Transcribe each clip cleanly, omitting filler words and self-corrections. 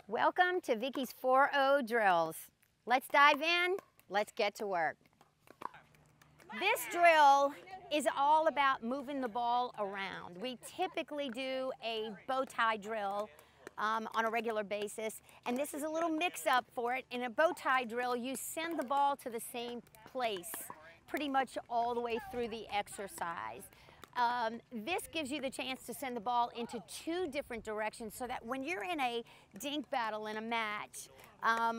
Welcome to Vicky's 4-0 drills. Let's dive in, let's get to work. This drill is all about moving the ball around. We typically do a bow tie drill on a regular basis, and this is a little mix-up for it. In a bow tie drill, you send the ball to the same place pretty much all the way through the exercise. This gives you the chance to send the ball into two different directions so that when you're in a dink battle in a match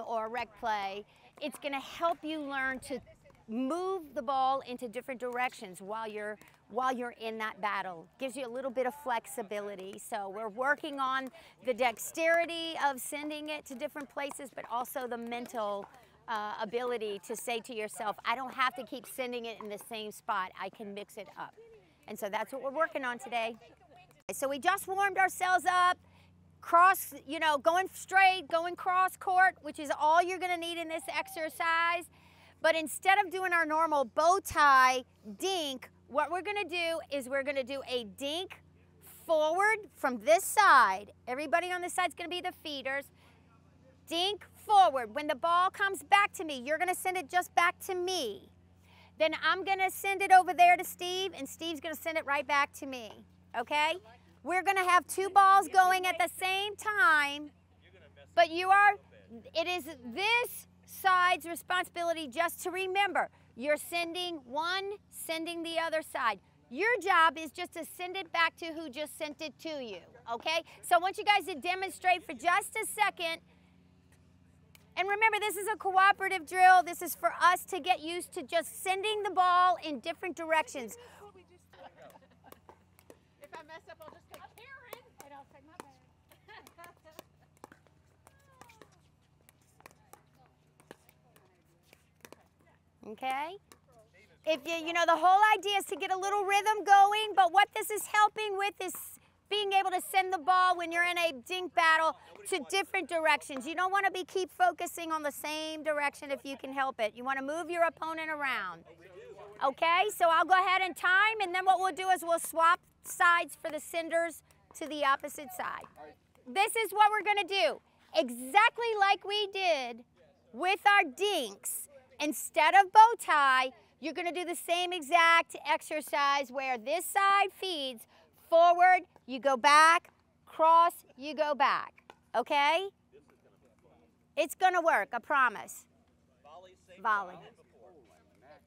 or a rec play, it's going to help you learn to move the ball into different directions while you're in that battle. Gives you a little bit of flexibility. So we're working on the dexterity of sending it to different places, but also the mental ability to say to yourself, I don't have to keep sending it in the same spot. I can mix it up. And so that's what we're working on today. So we just warmed ourselves up, going straight, going cross court, which is all you're gonna need in this exercise. But instead of doing our normal bow tie dink, what we're gonna do is we're gonna do a dink forward from this side. Everybody on this side is gonna be the feeders. Dink forward. When the ball comes back to me, you're gonna send it just back to me. Then I'm gonna send it over there to Steve, and Steve's gonna send it right back to me, okay? We're gonna have two balls going at the same time, but it is this side's responsibility just to remember, you're sending one, sending the other side. Your job is just to send it back to who just sent it to you, okay? So I want you guys to demonstrate for just a second. And remember, this is a cooperative drill. This is for us to get used to just sending the ball in different directions. If I mess up, I'll just say Karen, and I'll say my bad. Okay? If the whole idea is to get a little rhythm going, but what this is helping with is being able to send the ball when you're in a dink battle to different directions. You don't want to keep focusing on the same direction if you can help it. You want to move your opponent around. Okay, so I'll go ahead and time, and then what we'll do is we'll swap sides for the senders to the opposite side. This is what we're going to do. Exactly like we did with our dinks. Instead of bow tie, you're going to do the same exact exercise where this side feeds forward, you go back, cross, you go back, okay? It's gonna work, I promise. Volley.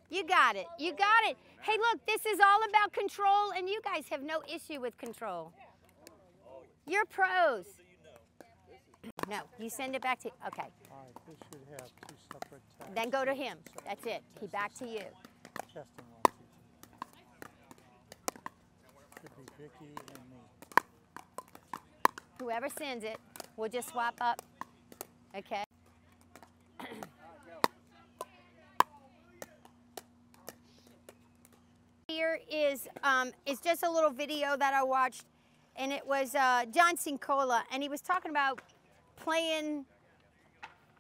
You got it, you got it. Hey look, this is all about control, and you guys have no issue with control. You're pros. No, you send it back to, okay. All right, this should have two separate tags. Then go to him, that's it, he back to you. Testing 1, 2, 3. Could be Vicki and me. Whoever sends it, we'll just swap up, okay? Here is just a little video that I watched, and it was John Cincola, and he was talking about playing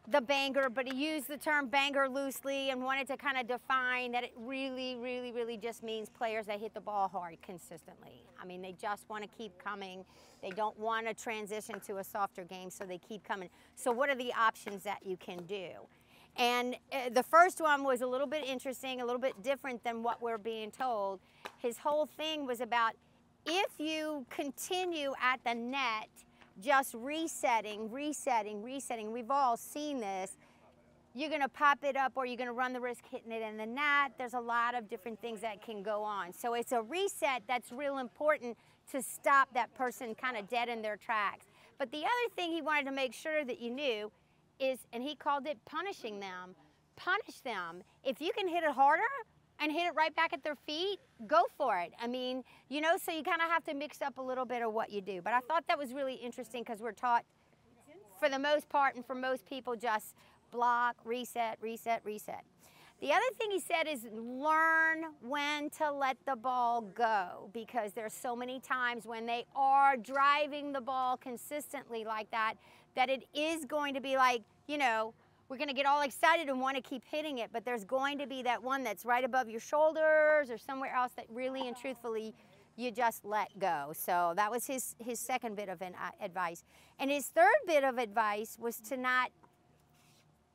the banger, but he used the term banger loosely and wanted to kind of define that it really, really, really just means players that hit the ball hard consistently. I mean, they just want to keep coming. They don't want to transition to a softer game, so they keep coming. So what are the options that you can do? And the first one was a little bit interesting, a little bit different than what we're being told. His whole thing was about if you continue at the net, just resetting. We've all seen this. You're gonna pop it up, or you're gonna run the risk hitting it in the net. There's a lot of different things that can go on. So it's a reset that's real important to stop that person kind of dead in their tracks. But the other thing he wanted to make sure that you knew is, and he called it punishing them. Punish them. If you can hit it harder and hit it right back at their feet, go for it. I mean, so you kind of have to mix up a little bit of what you do. But I thought that was really interesting because we're taught, for the most part and for most people, just block, reset, reset, reset. The other thing he said is learn when to let the ball go, because there's so many times when they are driving the ball consistently like that, that it is going to be like, we're going to get all excited and want to keep hitting it, but there's going to be that one that's right above your shoulders or somewhere else that really and truthfully you just let go. So that was his second bit of advice. And his third bit of advice was to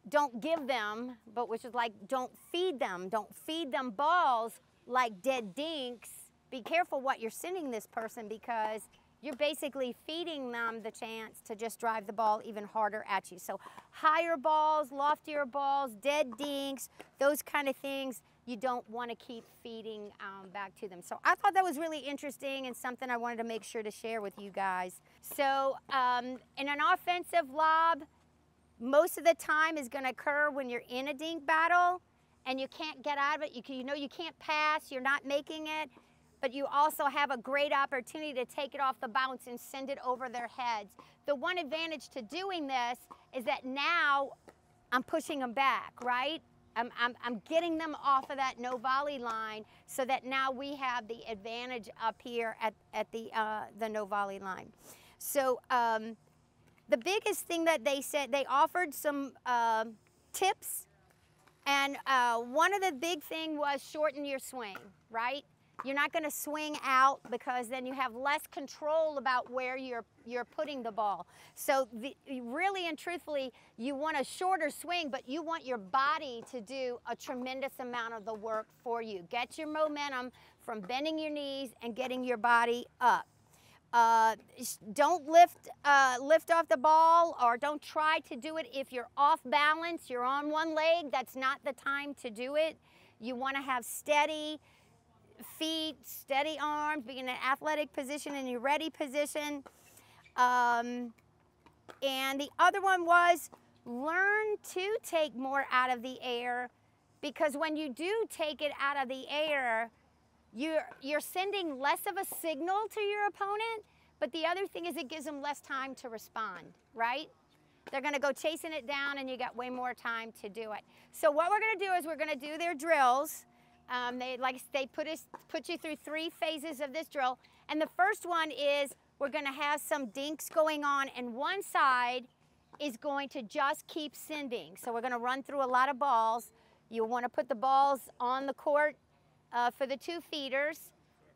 don't give them, but which is like, don't feed them. Don't feed them balls like dead dinks. Be careful what you're sending this person, because you're basically feeding them the chance to just drive the ball even harder at you. So higher balls, loftier balls, dead dinks, those kind of things, you don't want to keep feeding back to them. So I thought that was really interesting and something I wanted to make sure to share with you guys. So in an offensive lob, most of the time is going to occur when you're in a dink battle and you can't get out of it. You know you can't pass, you're not making it, but you also have a great opportunity to take it off the bounce and send it over their heads. The one advantage to doing this is that now I'm pushing them back, right? I'm getting them off of that no volley line, so that now we have the advantage up here at the no volley line. So the biggest thing that they said, they offered some tips, and one of the big thing was shorten your swing, right? You're not going to swing out, because then you have less control about where you're putting the ball. So really and truthfully, you want a shorter swing, but you want your body to do a tremendous amount of the work for you. Get your momentum from bending your knees and getting your body up. Don't lift off the ball, or don't try to do it if you're off balance, you're on one leg. That's not the time to do it. You want to have steady feet, steady arms, be in an athletic position, in your ready position. And the other one was learn to take more out of the air, because when you do take it out of the air, you're sending less of a signal to your opponent, but the other thing is it gives them less time to respond, right? They're going to go chasing it down, and you got way more time to do it. So what we're going to do is we're going to do their drills. They put you through 3 phases of this drill, and the first one is we're going to have some dinks going on, and one side is going to just keep sending. So we're going to run through a lot of balls. You want to put the balls on the court for the 2 feeders,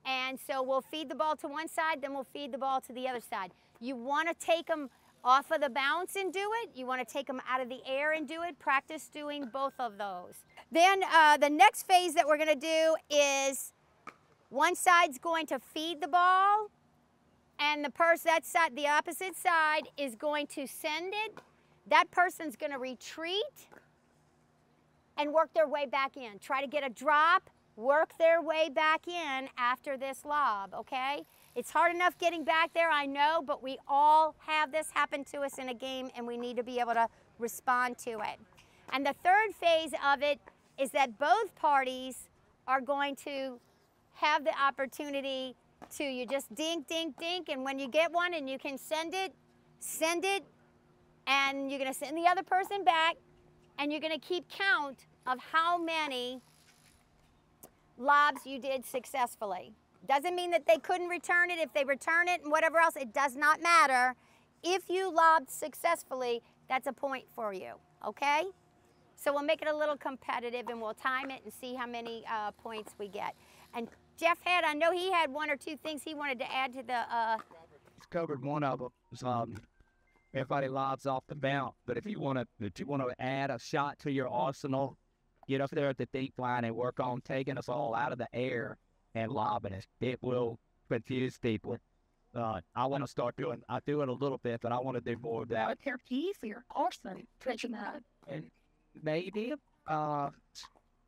and so we'll feed the ball to one side, then we'll feed the ball to the other side. You want to take them off of the bounce and do it. You want to take them out of the air and do it. Practice doing both of those. Then the next phase that we're going to do is one side's going to feed the ball, and the opposite side is going to send it. That person's going to retreat and work their way back in. Try to get a drop, work their way back in after this lob, okay? It's hard enough getting back there, I know, but we all have this happen to us in a game, and we need to be able to respond to it. And the third phase of it is that both parties are going to have the opportunity to, you just dink, dink, dink, and when you get one and you can send it, and you're going to send the other person back, and you're going to keep count of how many lobs you did successfully. Doesn't mean that they couldn't return it. If they return it and whatever else, it does not matter. If you lobbed successfully, that's a point for you, okay? So we'll make it a little competitive, and we'll time it and see how many points we get. And Jeff I know he had 1 or 2 things he wanted to add to the... Covered one of them. Everybody lobs off the bounce, but if you want to add a shot to your arsenal, get up there at the deep line and work on taking us all out of the air and lobbing it. It will confuse people. I want to start doing, I do it a little bit, but I want to do more of that. But they're easier, also, touching that. And maybe,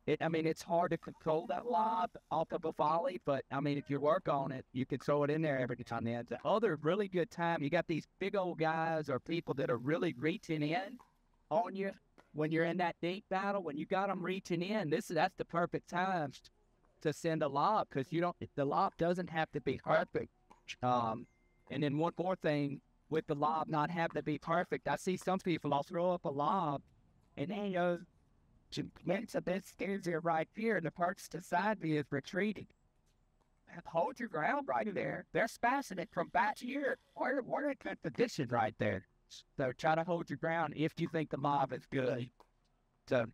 it's hard to control that lob off of a volley, but if you work on it, you can throw it in there every time. The other really good time, you got these big old guys or people that are really reaching in on you when you're in that deep battle. When you got them reaching in, that's the perfect time to send a lob, because the lob doesn't have to be perfect. And then one more thing with the lob not having to be perfect, I see some people, I'll throw up a lob and then a bit stands there right here, and the person beside me is retreating. Hold your ground right there. They're smashing it from back here. We're in good position right there. So try to hold your ground if you think the lob is good. So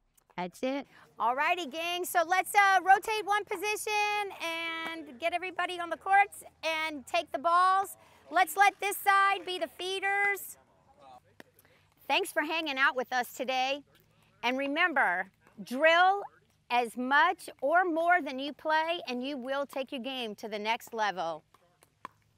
That's it. All righty, gang. So let's rotate one position and get everybody on the courts and take the balls. Let's let this side be the feeders. Thanks for hanging out with us today. And remember, drill as much or more than you play, and you will take your game to the next level.